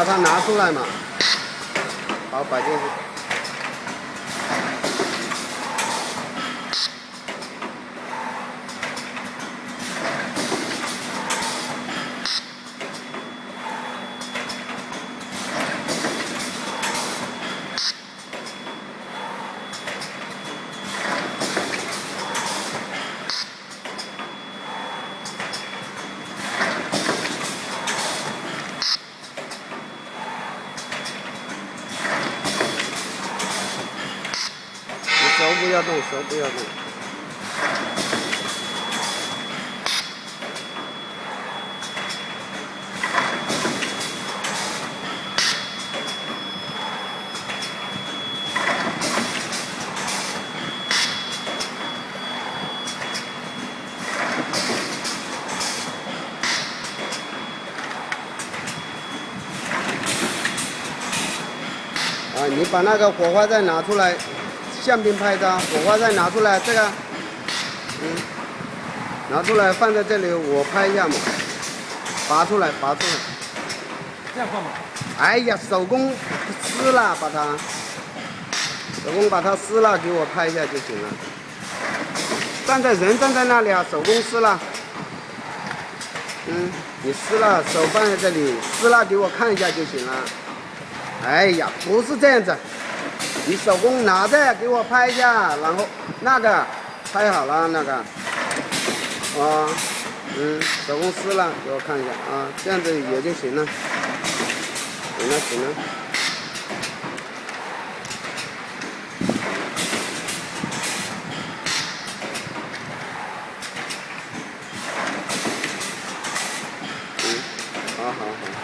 把它拿出来嘛。好，摆进去。手不要动，手不要动。啊，你把那个火花再拿出来。相片拍照，火花再拿出来，这个，拿出来放在这里，我拍一下嘛，拔出来，拔出来。这样放吗？哎呀，手工撕了，把它，手工把它撕了，给我拍一下就行了。人站在那里啊，手工撕了。你撕了，手放在这里，撕了给我看一下就行了。哎呀，不是这样子。你手工拿着给我拍一下，然后那个拍好了那个，手工撕了给我看一下啊，这样子也就行了，行了。好。